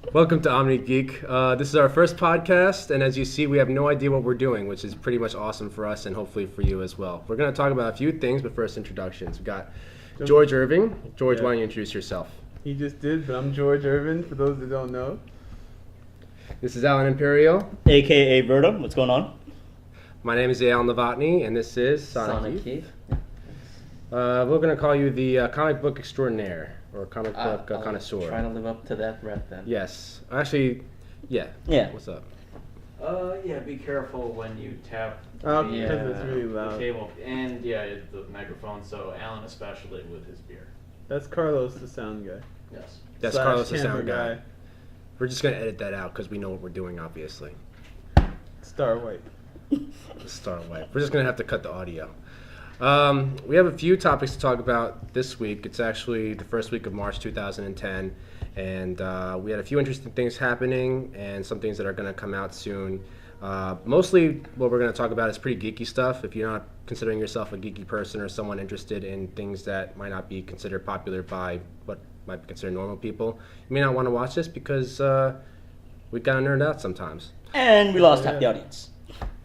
Welcome to Omnigeek. This is our first podcast, and as you see, we have no idea what we're doing, which is pretty much awesome for us and hopefully for you as well. We're going to talk about a few things, but first introductions. We've got George Irving. George, why don't you introduce yourself? He just did, but I'm George Irvin, for those that don't know. This is Alan Imperial. AKA Verta. What's going on? My name is Al Novotny, and this is Sonic Keith. We're going to call you the comic book extraordinaire, or comic book connoisseur. Trying to live up to that rep then. Yes. Actually, yeah. Yeah. What's up? Yeah, be careful when you tap Oh, the, because it's really the loud. table. And yeah, the microphone, so Alan especially with his beer. That's Carlos, the sound guy. Yes. That's Slash Carlos, the camera sound guy. We're just going to edit that out because we know what we're doing, obviously. Star White. Star White. We're just going to have to cut the audio. We have a few topics to talk about this week. It's actually the first week of March 2010, and we had a few interesting things happening and some things that are going to come out soon. Mostly what we're going to talk about is pretty geeky stuff. If you're not considering yourself a geeky person or someone interested in things that might not be considered popular by what might be considered normal people, you may not want to watch this because we kind of nerd out sometimes. And we lost half the audience.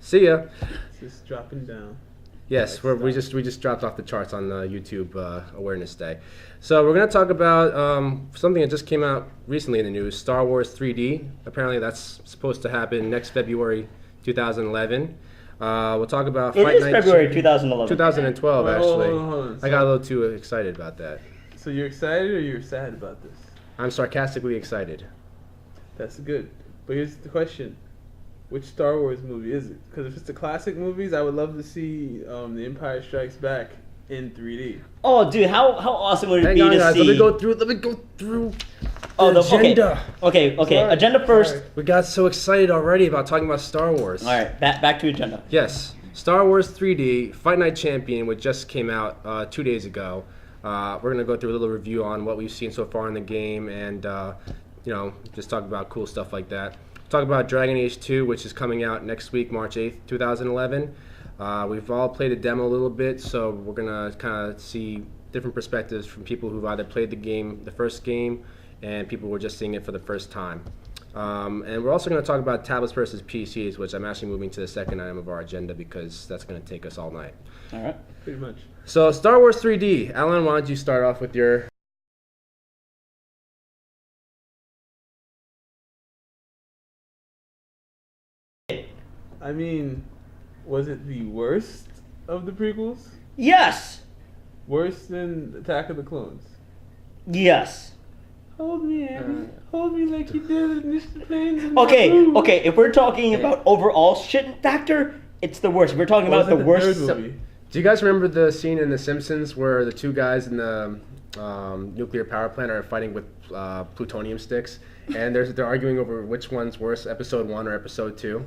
See ya. It's just dropping down. Yes, we just dropped off the charts on the YouTube Awareness Day. So we're going to talk about something that just came out recently in the news, Star Wars 3D. Apparently that's supposed to happen next February 2011. We'll talk about It Fight is Night February 2011. 2012, actually. Hold on. I got a little too excited about that. So you're excited or you're sad about this? I'm sarcastically excited. That's good. But here's the question. Which Star Wars movie is it? Because if it's the classic movies, I would love to see The Empire Strikes Back in 3D. Oh, dude, how awesome would it Hang be on, to guys. see? Let me go through Oh, the okay. agenda. Okay. Sorry, Agenda first. sorry. We got so excited already about talking about Star Wars. All right, back to agenda. Yes, Star Wars 3D Fight Night Champion, which just came out 2 days ago. We're gonna go through a little review on what we've seen so far in the game, and just talk about cool stuff like that. Talk about Dragon Age 2, which is coming out next week, March 8th, 2011. We've all played a demo a little bit, so we're gonna kind of see different perspectives from people who've either played the first game, and people who are just seeing it for the first time. And we're also going to talk about tablets versus PCs, which I'm actually moving to the second item of our agenda because that's going to take us all night. All right. Pretty much. So, Star Wars 3D. Alan, why don't you start off with your... I mean, was it the worst of the prequels? Yes. Worse than Attack of the Clones? Yes. Hold me, Abby. Hold me like you did in Mr. Planes and Naboo. Okay. If we're talking about overall shit factor, it's the worst. If we're talking What about was the it, worst. third movie? Do you guys remember the scene in The Simpsons where the two guys in the nuclear power plant are fighting with plutonium sticks? And they're arguing over which one's worse, episode 1 or episode 2?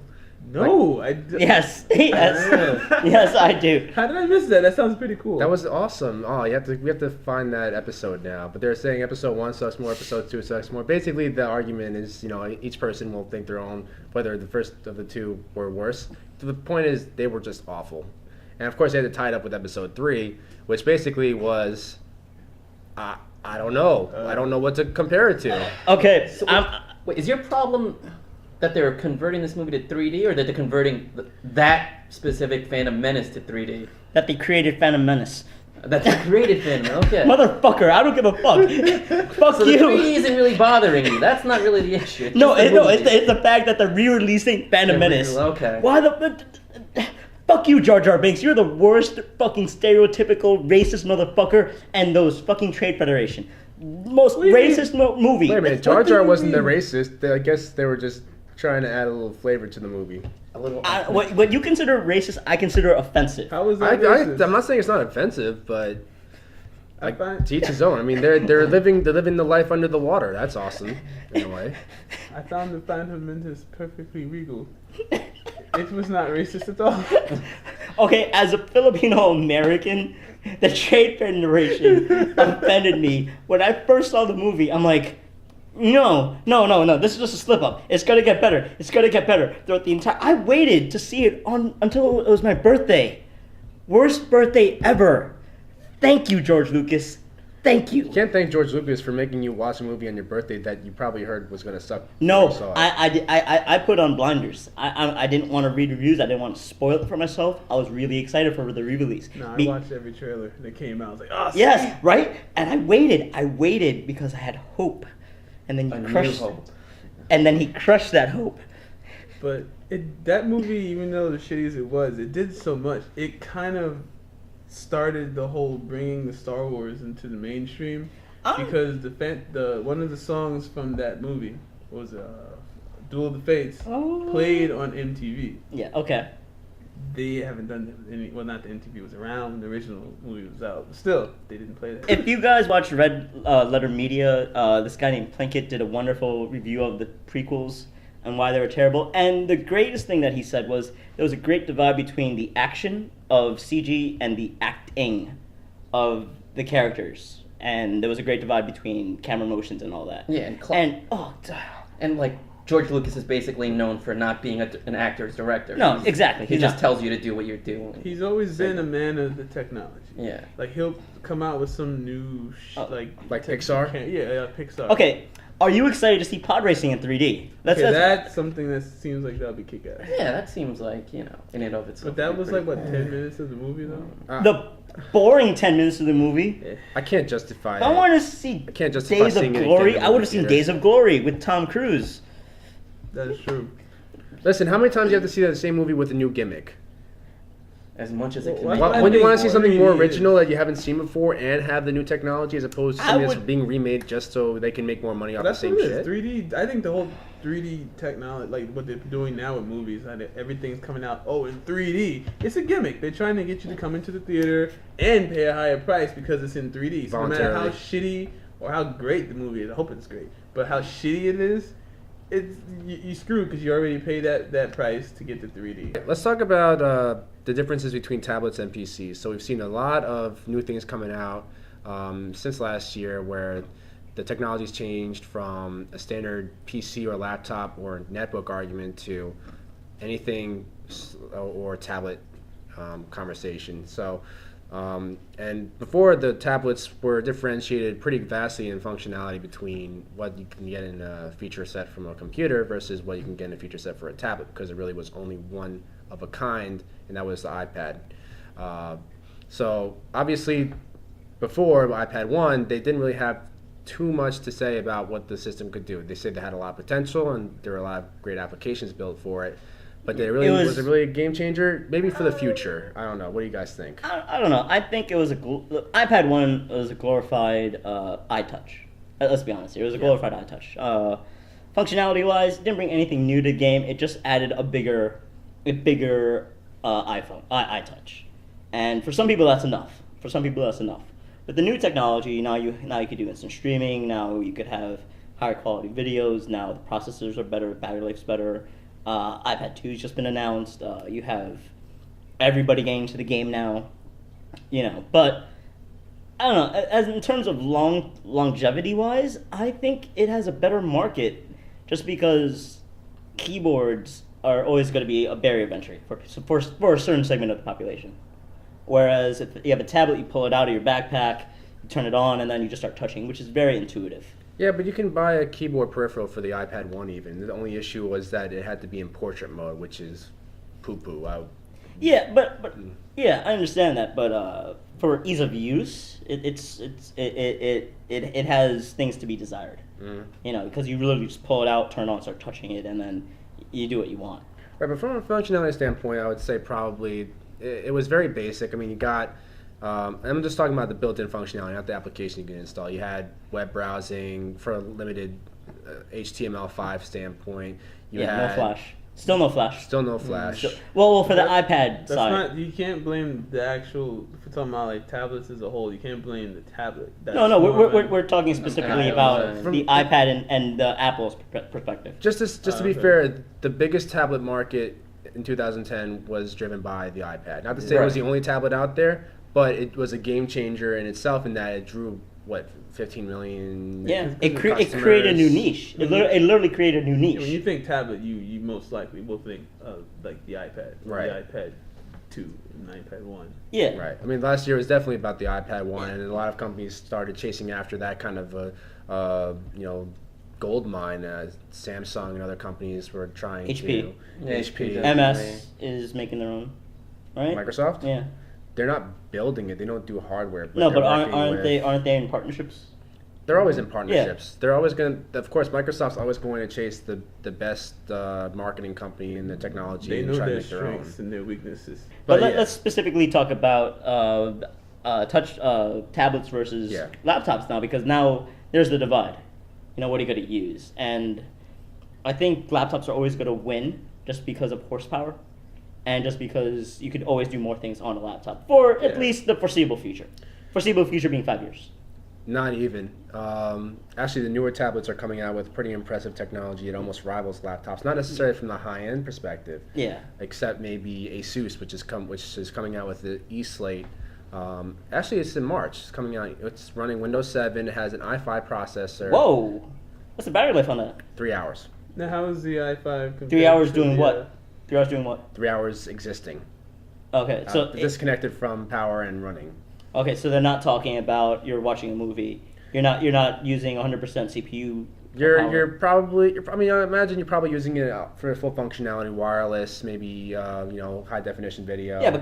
No, Yes. Yes, I do. How did I miss that? That sounds pretty cool. That was awesome. Oh, we have to find that episode now. But they're saying episode 1 sucks more, episode 2 sucks more. Basically, the argument is, each person will think their own, whether the first of the two were worse. The point is, they were just awful. And of course, they had to tie it up with episode 3, which basically was, I don't know. I don't know what to compare it to. Okay. So wait, is your problem that they're converting this movie to 3D, or that they're converting that specific Phantom Menace to 3D? That they created Phantom Menace. That they created Phantom, okay. Motherfucker, I don't give a fuck. Fuck So the you. 3D isn't really bothering you. That's not really the issue. It's No, just the movie. it's the fact that they're re-releasing Phantom Menace. Okay. Why the... Fuck you, Jar Jar Binks. You're the worst fucking stereotypical racist motherfucker and those fucking Trade Federation. Most racist movie. Wait a minute, Jar Jar wasn't the racist. I guess they were just trying to add a little flavor to the movie. A little. What you consider racist, I consider offensive. How was that racist? I'm not saying it's not offensive, but I find- to each his own. I mean, they're living the life under the water. That's awesome, in a way. I found the Phantom Menace perfectly regal. It was not racist at all. Okay, as a Filipino American, the Trade Federation offended me. When I first saw the movie, I'm like, no, this is just a slip up. It's gonna get better. It's gonna get better. Throughout the entire, I waited to see it until it was my birthday. Worst birthday ever. Thank you, George Lucas. Thank you. You can't thank George Lucas for making you watch a movie on your birthday that you probably heard was going to suck. No, before you saw it. I put on blinders. I didn't want to read reviews. I didn't want to spoil it for myself. I was really excited for the re-release. No, I watched every trailer that came out. I was like, oh, yes, right? And I waited because I had hope. And then A you new crushed hope. And then he crushed that hope. But that movie, even though the shitty as it was, it did so much. It kind of started the whole bringing the Star Wars into the mainstream. Because the one of the songs from that movie was Duel of the Fates played on MTV. Yeah, okay. They haven't done any. Well, not the MTV was around when the original movie was out. But still, they didn't play that. If you guys watch Red Letter Media, this guy named Plinkett did a wonderful review of the prequels and why they were terrible. And the greatest thing that he said was there was a great divide between the action of CG and the acting of the characters. And there was a great divide between camera motions and all that. Yeah, and like George Lucas is basically known for not being an actor's director. No, exactly. He He's just not. tells you to do what you're doing. He's always been a man of the technology. Yeah. Like he'll come out with some new Like Pixar? Yeah, Pixar. Okay, are you excited to see pod racing in 3D? That's something that seems like that'll be kick-ass. Yeah, that seems like, in and of itself. But that was like, pretty what, 10 minutes of the movie, though? the boring 10 minutes of the movie. I can't justify it. I want to see I can't justify Days of seeing it Glory. again in I would have seen the theater. Days of Glory with Tom Cruise. That is true. Listen, how many times do you have to see that same movie with a new gimmick? As much as it can Well, be. I When you think want to see something more 3D original that you haven't seen before and have the new technology as opposed to I something that's would- being remade just so they can make more money off the That's same what it is. shit? 3D. I think the whole 3D technology, like what they're doing now with movies, how everything's coming out. Oh, in 3D. It's a gimmick. They're trying to get you to come into the theater and pay a higher price because it's in 3D. So no matter how shitty or how great the movie is, I hope it's great. But how shitty it is, you screwed because you already paid that price to get the 3D. Let's talk about the differences between tablets and PCs. So we've seen a lot of new things coming out since last year where the technology's changed from a standard PC or laptop or netbook argument to anything or tablet conversation. So and before, the tablets were differentiated pretty vastly in functionality between what you can get in a feature set from a computer versus what you can get in a feature set for a tablet, because there really was only one of a kind, and that was the iPad. So obviously, before iPad 1, they didn't really have too much to say about what the system could do. They said they had a lot of potential, and there were a lot of great applications built for it. But was it really a game changer? Maybe for the future. I don't know. What do you guys think? I don't know. I think it was iPad 1 was a glorified iTouch. Let's be honest here. It was a glorified iTouch. Functionality-wise, it didn't bring anything new to the game. It just added a bigger iPhone, iTouch. And for some people, that's enough. With the new technology, now you could do instant streaming. Now you could have higher quality videos. Now the processors are better, battery life's better. iPad 2's just been announced. You have everybody getting to the game now, But I don't know. As in terms of longevity-wise, I think it has a better market, just because keyboards are always going to be a barrier of entry for a certain segment of the population. Whereas if you have a tablet, you pull it out of your backpack, you turn it on, and then you just start touching, which is very intuitive. Yeah, but you can buy a keyboard peripheral for the iPad 1 even. The only issue was that it had to be in portrait mode, which is poo-poo. Yeah, but yeah, I understand that. But for ease of use, it has things to be desired. Because you really just pull it out, turn it on, start touching it, and then you do what you want. Right, but from a functionality standpoint, I would say probably it was very basic. I mean, you got. I'm just talking about the built-in functionality, not the application you can install. You had web browsing for a limited HTML5 standpoint. No Flash. Still no Flash. Still no Flash. Well, for the iPad that's side. You can't blame the actual. If we're talking about like tablets as a whole, you can't blame the tablet. No, we're talking specifically about the iPad and the Apple's perspective. Just to be fair, the biggest tablet market in 2010 was driven by the iPad. Not to say it was the only tablet out there, but it was a game changer in itself in that it drew, 15 million it created a new niche. It literally created a new niche. When you think tablet, you most likely will think like the iPad. Right. The iPad 2 and iPad 1. Yeah. Right. I mean, last year was definitely about the iPad 1, and a lot of companies started chasing after that kind of gold mine. Samsung and other companies were trying HP. to. Yeah, HP does. MS is making their own, right? Microsoft? Yeah. They're not building it. They don't do hardware. No, they're but working aren't with- they in partnerships? They're always in partnerships. They're always going to, of course, Microsoft's always going to chase the best marketing company in the technology They and know try to their make their own. strengths and their weaknesses. But yeah. let's specifically talk about touch tablets versus Yeah. laptops now, because now there's the divide. You know, what are you going to use? And I think laptops are always going to win just because of horsepower and just because you could always do more things on a laptop for at Yeah. least the foreseeable future. Foreseeable future being 5 years. Not even. Actually, the newer tablets are coming out with pretty impressive technology. It almost rivals laptops. Not necessarily from the high-end perspective, Yeah. except maybe Asus, which is coming out with the E-Slate. Actually, it's in March. It's coming out. It's running Windows 7. It has an i5 processor. Whoa! What's the battery life on that? 3 hours. Now, how is the i5 compared 3 hours to doing the, what? 3 hours doing what? 3 hours existing. Okay, so Disconnected from power and running. okay, so they're not talking about you're watching a movie. You're not using 100% CPU. power. You're probably. I mean, I imagine you're probably using it for full functionality, wireless, maybe high definition video. Yeah, but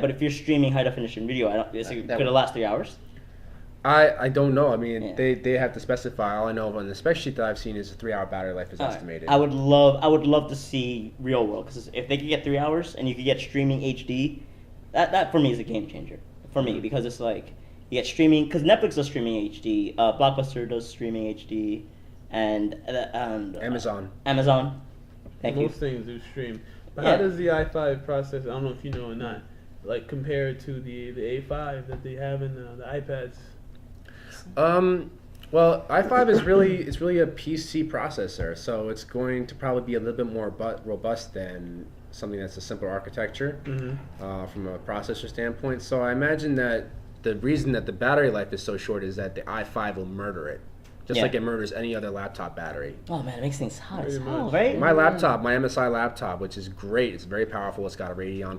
but if you're streaming high definition video, could That it would- last 3 hours? I don't know. I mean, Yeah. they have to specify. All I know on the spec sheet that I've seen is a 3 hour battery life is All right. estimated. I would love to see real world, because if they could get 3 hours and you could get streaming HD, that for me is a game changer for me, because it's like you get streaming, because Netflix does streaming HD, Blockbuster does streaming HD, and Amazon. Amazon. Thank you. Most things do stream. But Yeah. how does the i5 processor, I don't know if you know or not, like compare to the A5 that they have in the iPads? Well, i5 is really a PC processor, so it's going to probably be a little bit more robust than something that's a simpler architecture from a processor standpoint. So I imagine that the reason that the battery life is so short is that the i5 will murder it, just Yeah. like it murders any other laptop battery. Oh man, it makes things hot as Very hell, much. right? My laptop, my MSI laptop, which is great, it's very powerful. It's got a Radeon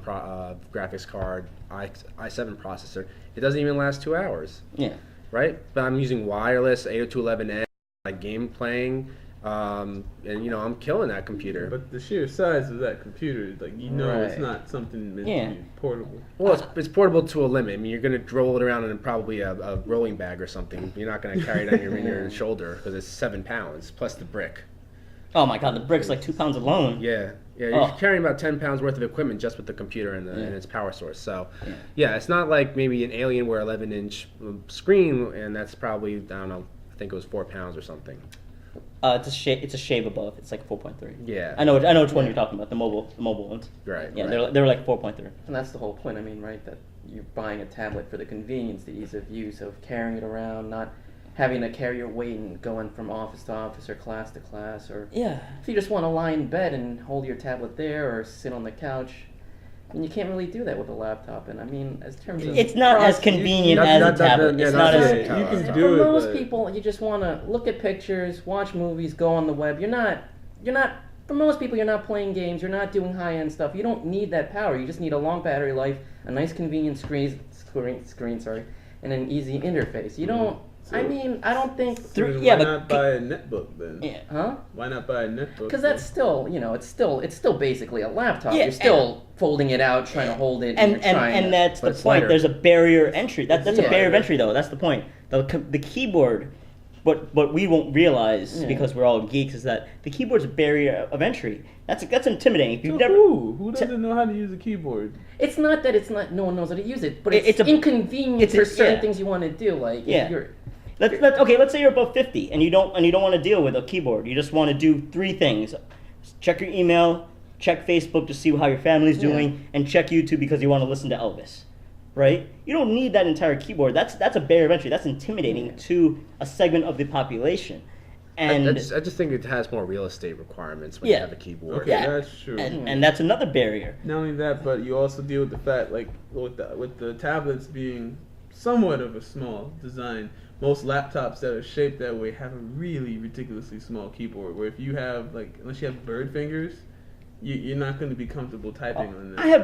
graphics card, i7 processor. It doesn't even last 2 hours, Yeah. right? But I'm using wireless 802.11n, like game playing, and I'm killing that computer. But the sheer size of that computer, like it's Right. not something meant Yeah. to be portable. Well, it's portable to a limit. I mean, you're going to roll it around in probably a rolling bag or something. You're not going to carry it on your shoulder because it's 7 pounds plus the brick. Oh my god, the brick's like 2 pounds alone. Yeah, you're Oh. carrying about 10 pounds worth of equipment just with the computer and its power source. So, Yeah. yeah, it's not like maybe an Alienware 11-inch screen, and that's probably, I don't know, I think it was 4 pounds or something. It's a shave above. It's like 4.3. Yeah. I know which one you're talking about. The mobile ones. Right. Yeah, right. they're like 4.3. And that's the whole point. I mean, right? That you're buying a tablet for the convenience, the ease of use of carrying it around, not having to carry your weight and going from office to office or class to class. Or Yeah. if you just want to lie in bed and hold your tablet there or sit on the couch, and you can't really do that with a laptop. And I mean, as terms of It's not as cost, you- convenient Not- as not- a tablet. yeah, It's not not as- as. Yeah, you can For do it. most but people, you just want to look at pictures, watch movies, go on the web. You're not. For most people, you're not playing games. You're not doing high-end stuff. You don't need that power. You just need a long battery life, a nice, convenient screen, and an easy interface. You don't. So- I mean, I don't think. then yeah, why but not buy a netbook then? Yeah. Huh? Why not buy a netbook? Because then? that's still, it's still basically a laptop. Yeah, You're still folding it out, trying to hold it, And you're trying and to- that's but the it's point. lighter. There's a barrier entry. That's a Yeah. barrier of entry, though. That's the point. The keyboard, what we won't realize Yeah. because we're all geeks is that the keyboard's a barrier of entry. That's intimidating. If To you've never, who doesn't know how to use a keyboard? It's not that no one knows how to use it, but It- it's, it's a- inconvenient it's a- for certain yeah. things you want to do. Like if Yeah. you're, let's say you're above 50 and you don't want to deal with a keyboard. You just want to do 3 things: check your email, check Facebook to see how your family's doing, and check YouTube because you want to listen to Elvis. Right? You don't need that entire keyboard. That's a barrier of entry. That's intimidating to a segment of the population. And I just think it has more real estate requirements when Yeah. you have a keyboard. Okay, Yeah. that's true. and that's another barrier. Not only that, but you also deal with the fact, like with the tablets being somewhat of a small design. Most laptops that are shaped that way have a really ridiculously small keyboard. Where if you have unless you have bird fingers, you're not going to be comfortable typing on that. I have